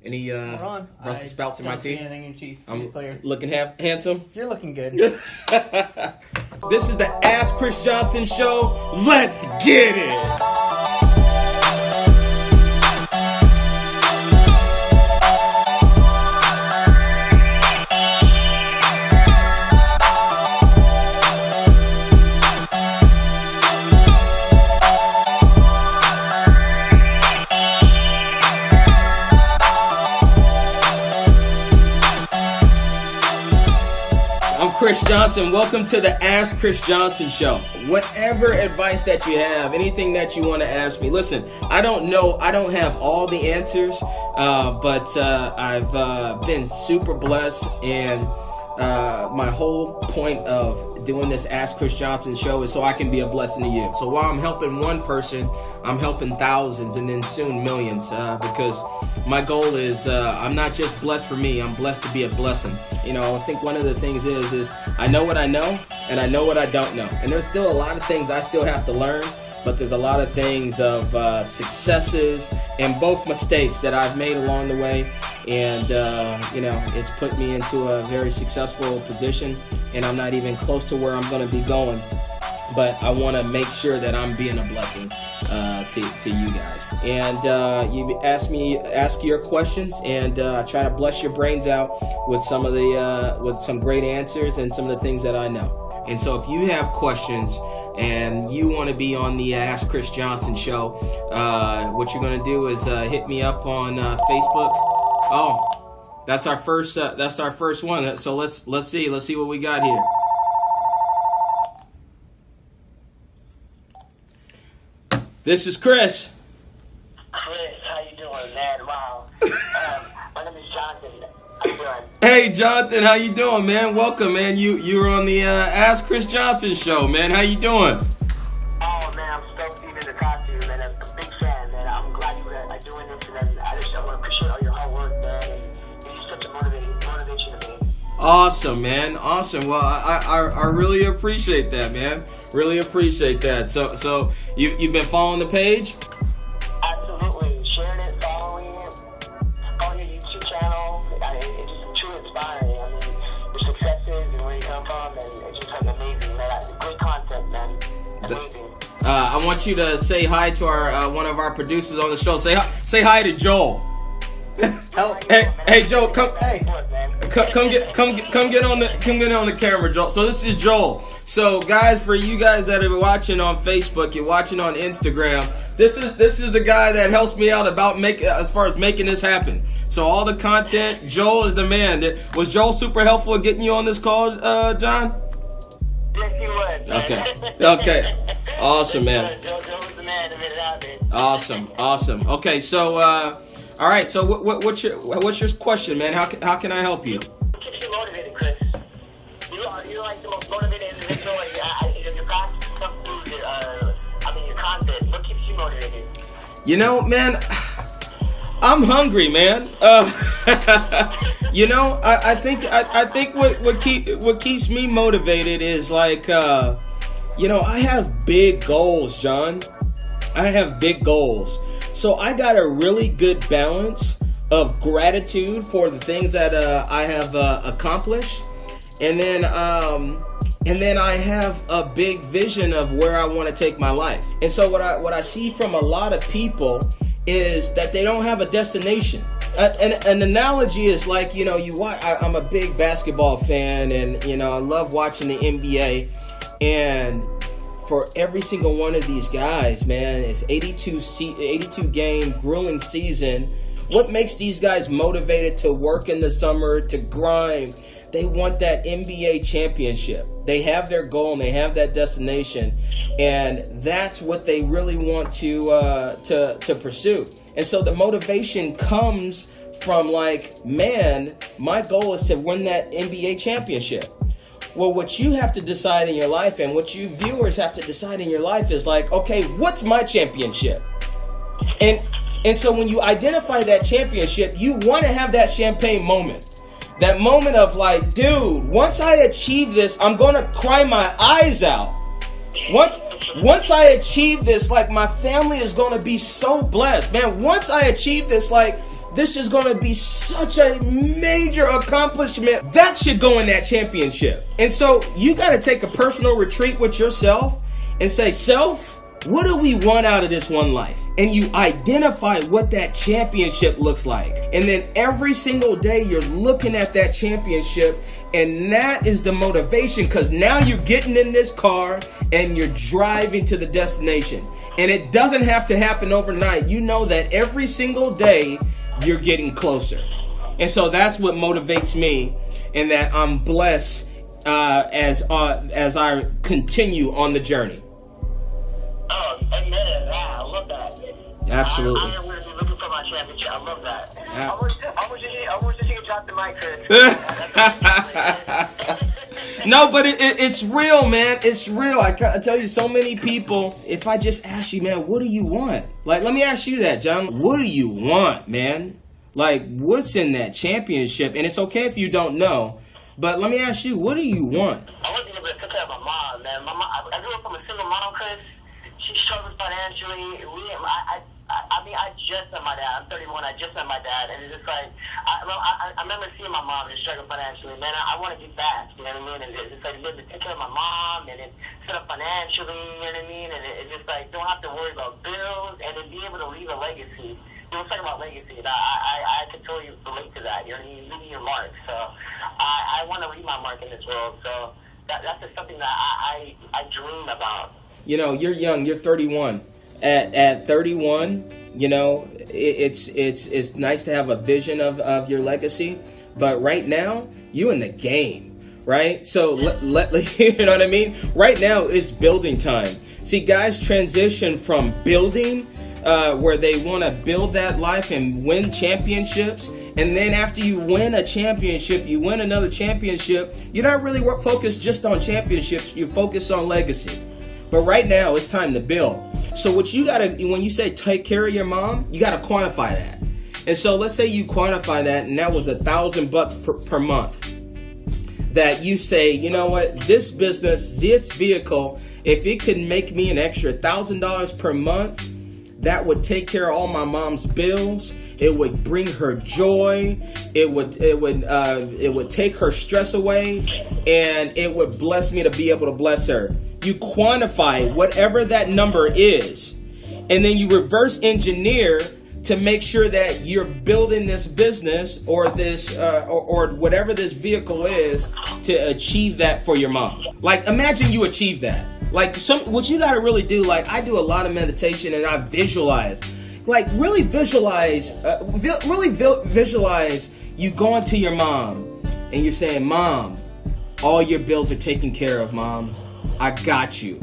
Any Brussels sprouts in my tea? Anything in chief. I'm looking handsome. You're looking good. This is the Ask Chris Johnson Show. Let's get it. Chris Johnson, welcome to the Ask Chris Johnson Show. Whatever advice that you have, anything that you want to ask me, listen, I don't know, I don't have all the answers, but I've been super blessed, and my whole point of doing this Ask Chris Johnson Show is so I can be a blessing to you. So while I'm helping one person, I'm helping thousands and then soon millions, because my goal is I'm not just blessed for me, I'm blessed to be a blessing. You know, I think one of the things is I know what I know and I know what I don't know. And there's still a lot of things I still have to learn, but there's a lot of things of successes and both mistakes that I've made along the way. And, you know, it's put me into a very successful position, and I'm not even close to where I'm going to be going. But I want to make sure that I'm being a blessing to you guys. And you ask your questions, and try to bless your brains out with some of the with some great answers and some of the things that I know. And so if you have questions and you want to be on the Ask Chris Johnson Show, what you're going to do is hit me up on Facebook. Oh, that's our first one. So let's see what we got here. This is Chris. Chris, how you doing, man? Wow. My name is Jonathan. How you doing? Hey, Jonathan, how you doing, man? Welcome, man. You were on the Ask Chris Johnson Show, man. How you doing? Oh, man, I'm stoked even to talk to you, man. I'm a big fan, man. I'm glad you are doing this, and I want to appreciate all your hard work, man. And you're such a motivation to me. Awesome, man. Awesome. Well, I really appreciate that, man. Really appreciate that. So you've been following the page? Absolutely. Sharing it, following your YouTube channel. It's just truly inspiring. I mean, your successes and where you come from, and it's just like amazing, man. Great content, man. Amazing. I want you to say hi to our one of our producers on the show. Say hi to Joel. Hey, Joel, come get on the camera, Joel. So this is Joel. So guys, for you guys that are watching on Facebook, you're watching on Instagram, this is the guy that helps me out about as far as making this happen. So all the content, Joel is the man. Was Joel super helpful in getting you on this call, John? Yes, he was. Okay. Awesome, man. Joel was the man to make it happen. Awesome. Okay, so all right. So what's your question, man? How can I help you? What keeps you motivated, Chris? You're like the most motivated individual. Your practice comes through your content. What keeps you motivated? You know, man, I'm hungry, man. You know, I think what keeps me motivated is like, you know, I have big goals, John. I have big goals. So I got a really good balance of gratitude for the things that I have accomplished, and then I have a big vision of where I want to take my life. And so what I see from a lot of people is that they don't have a destination. An analogy is like, you know, I'm a big basketball fan, and you know, I love watching the NBA, and for every single one of these guys, man, it's 82 game grueling season. What makes these guys motivated to work in the summer, to grind? They want that NBA championship. They have their goal and they have that destination, and that's what they really want to pursue. And so the motivation comes from like, man, my goal is to win that NBA championship. Well, what you have to decide in your life, and what you viewers have to decide in your life, is like, okay, what's my championship? And so when you identify that championship, you want to have that champagne moment. That moment of like, dude, once I achieve this, I'm going to cry my eyes out. Once I achieve this, like, my family is going to be so blessed. Man, once I achieve this, like, this is going to be such a major accomplishment. That should go in that championship. And so you got to take a personal retreat with yourself and say, self, what do we want out of this one life? And you identify what that championship looks like. And then every single day you're looking at that championship, and that is the motivation, because now you're getting in this car and you're driving to the destination. And it doesn't have to happen overnight. You know that every single day you're getting closer. And so that's what motivates me, and that I'm blessed as I continue on the journey. Oh, amen. Wow, I love that. Absolutely. I am really looking for my championship. I love that. Yeah. I wish you could drop the mic, Chris. No, but it's real, man. It's real. I tell you, so many people, if I just ask you, man, what do you want? Like, let me ask you that, John. What do you want, man? Like, what's in that championship? And it's okay if you don't know, but let me ask you, what do you want? I want to be able to take care of my mom, man. My mom, I grew up from a single mom, Chris. She struggles financially. I just met my dad. I'm 31. I just met my dad, and it's just like I remember seeing my mom just struggle financially. Man, I want to get back. You know what I mean? And it's just like be able to take care of my mom and then set up financially. You know what I mean? And it's just like don't have to worry about bills, and then be able to leave a legacy. You know, talking about legacy. I can totally relate to that. You're leaving your mark. So I want to leave my mark in this world. So that's just something that I dream about. You know, you're young. You're 31. At 31, you know, it's nice to have a vision of your legacy. But right now, you in the game, right? So let you know what I mean? Right now is building time. See, guys transition from building, where they want to build that life and win championships. And then after you win a championship, you win another championship. You're not really focused just on championships. You focus on legacy. But right now, it's time to build. So what you gotta, when you say take care of your mom, you gotta quantify that. And so let's say you quantify that, and that was $1,000 per month. That you say, you know what, this business, this vehicle, if it could make me an extra $1,000 per month, that would take care of all my mom's bills. It would bring her joy. It would take her stress away, and it would bless me to be able to bless her. You quantify whatever that number is, and then you reverse engineer to make sure that you're building this business or this or whatever this vehicle is to achieve that for your mom. Like, imagine you achieve that. Like, what you got to really do, like I do a lot of meditation and I visualize. Like, really visualize you going to your mom and you're saying, Mom, all your bills are taken care of, Mom. I got you.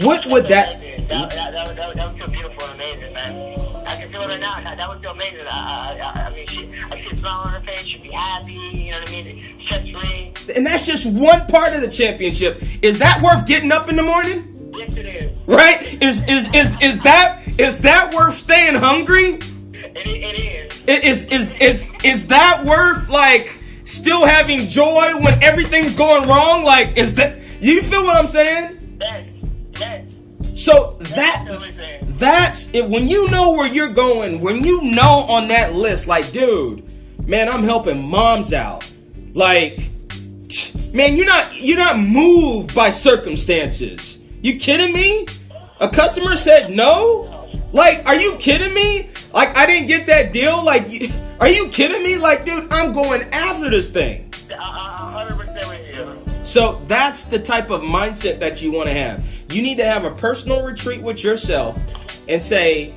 What would that... That would feel beautiful and amazing, man. I can feel it right now. That would feel amazing. I mean, I see a smile on her face. She'd be happy. You know what I mean? Stress-free. And that's just one part of the championship. Is that worth getting up in the morning? Yes, it is. Right? Is that worth staying hungry? It is. Is that worth, like, still having joy when everything's going wrong? Like, is that... You feel what I'm saying? Yes. So that's it. When you know where you're going, when you know on that list, like, dude, man, I'm helping moms out. Like, man, you're not moved by circumstances. You kidding me? A customer said no? Like, are you kidding me? Like, I didn't get that deal? Like, are you kidding me? Like, dude, I'm going after this thing. 100% with you. So that's the type of mindset that you want to have. You need to have a personal retreat with yourself and say,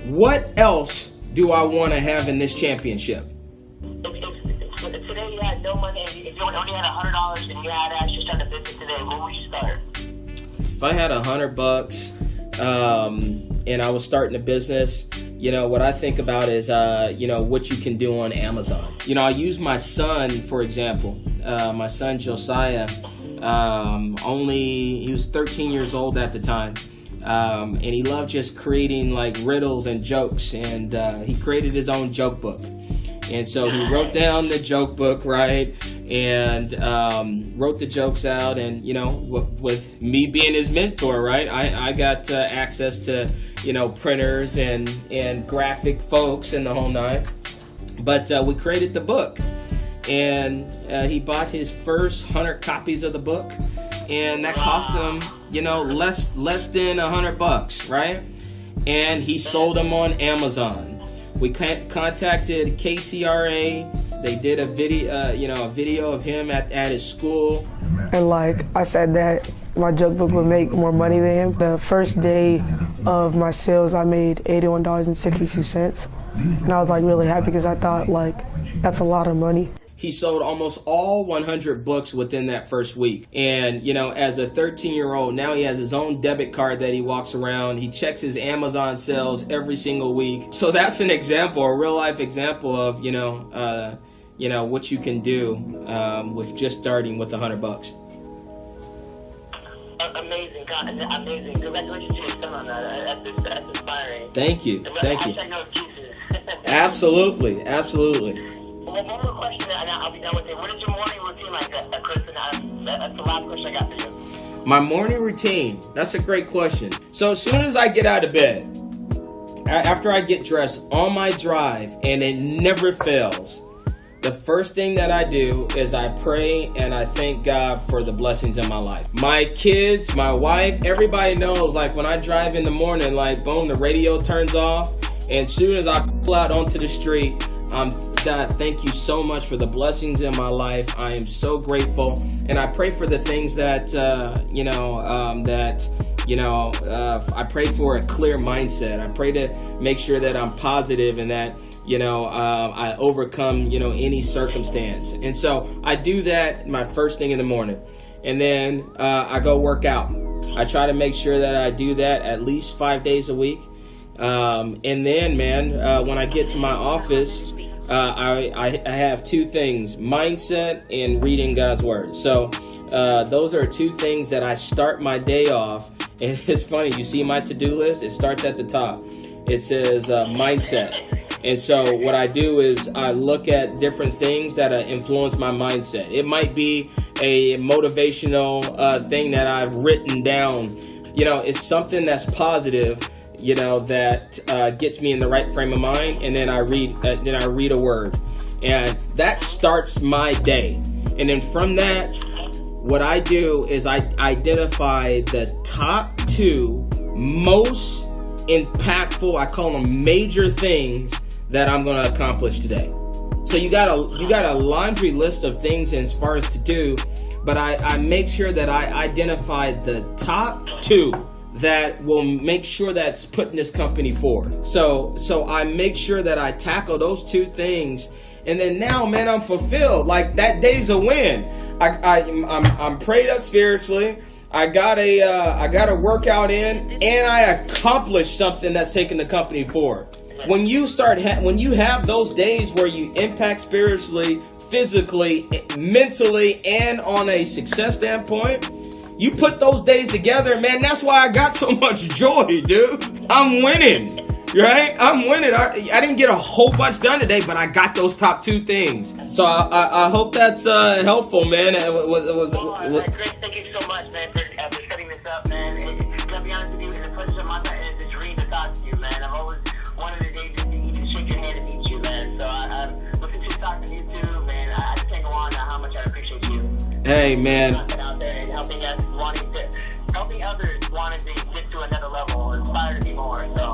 what else do I want to have in this championship? If today you had no money, if you only had $100 and you had to actually start a business today, where would you start? If I had $100 and I was starting a business, you know, what I think about is, you know, what you can do on Amazon. You know, I use my son, for example. My son, Josiah, he was 13 years old at the time. And he loved just creating, like, riddles and jokes. And he created his own joke book. And so he wrote down the joke book, right? And wrote the jokes out. And, you know, with me being his mentor, right? I got access to, you know, printers and graphic folks and the whole nine. But we created the book, and he bought his first 100 copies of the book, and that cost him, less than $100, right? And he sold them on Amazon. We contacted KCRA. They did a video of him at his school. And like I said that my joke book would make more money than him. The first day of my sales, I made $81.62. And I was like really happy because I thought like that's a lot of money. He sold almost all 100 books within that first week. And, as a 13-year-old, now he has his own debit card that he walks around. He checks his Amazon sales every single week. So that's an example, a real life example of, what you can do with just starting with $100. Amazing, amazing. Congratulations to your son on that. That's inspiring. Thank you. Absolutely. Well, one more question, and I'll be done with it. What is your morning routine like, Chris? And that's the last question I got for you. My morning routine. That's a great question. So as soon as I get out of bed, after I get dressed on my drive, and it never fails, the first thing that I do is I pray and I thank God for the blessings in my life. My kids, my wife, everybody knows, like when I drive in the morning, like boom, the radio turns off. And as soon as I pull out onto the street, God, thank you so much for the blessings in my life. I am so grateful. And I pray for the things that, I pray for a clear mindset. I pray to make sure that I'm positive and that, I overcome, any circumstance. And so I do that my first thing in the morning. And then I go work out. I try to make sure that I do that at least 5 days a week. And then, when I get to my office, I have two things: mindset and reading God's word. So those are two things that I start my day off. And it's funny, you see my to-do list, it starts at the top. It says mindset. And so what I do is I look at different things that influence my mindset. It might be a motivational thing that I've written down. It's something that's positive, that gets me in the right frame of mind. And then I read a word. And that starts my day. And then from that, what I do is I identify the top 2 most impactful, I call them major things that I'm going to accomplish today. So you got a laundry list of things as far as to do, but I make sure that I identify the top 2 that will make sure that's putting this company forward. So I make sure that I tackle those 2 things, and then now, man, I'm fulfilled. Like that day's a win. I'm prayed up spiritually. I got a workout in, and I accomplished something that's taking the company forward. When you have those days where you impact spiritually, physically, mentally, and on a success standpoint, you put those days together, man. That's why I got so much joy, dude. I'm winning, right? I'm winning. I didn't get a whole bunch done today, but I got those top 2 things. So I hope that's helpful, man. Chris, thank you so much, man, for setting this up, man. To be honest with you, it's a pleasure of mine, and it's a dream to talk to you, man. I've always wanted a day to shake your hand and meet you, man. So I'm looking to talk to you too, man. I just can't go on how much I appreciate you. Hey, man. Out there and helping others wanting to get to another level, inspire to be more. So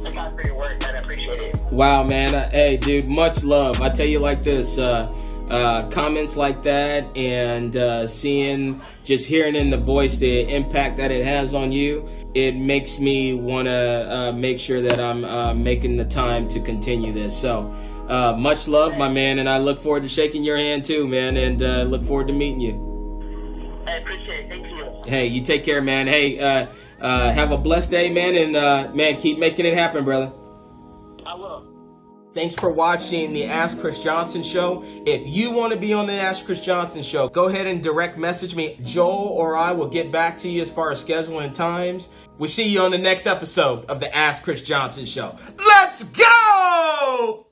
thank God for your work, man. I appreciate it. Wow, man. Hey, dude, much love. I tell you like this, comments like that and hearing in the voice the impact that it has on you, it makes me want to make sure that I'm making the time to continue this. So much love, my man, and I look forward to shaking your hand too, man, and look forward to meeting you. I appreciate it. Thank you. Hey, you take care, man. Hey, have a blessed day, man, and man, keep making it happen, brother. I will. Thanks for watching the Ask Chris Johnson Show. If you want to be on the Ask Chris Johnson Show, go ahead and direct message me. Joel or I will get back to you as far as scheduling times. We'll see you on the next episode of the Ask Chris Johnson Show. Let's go!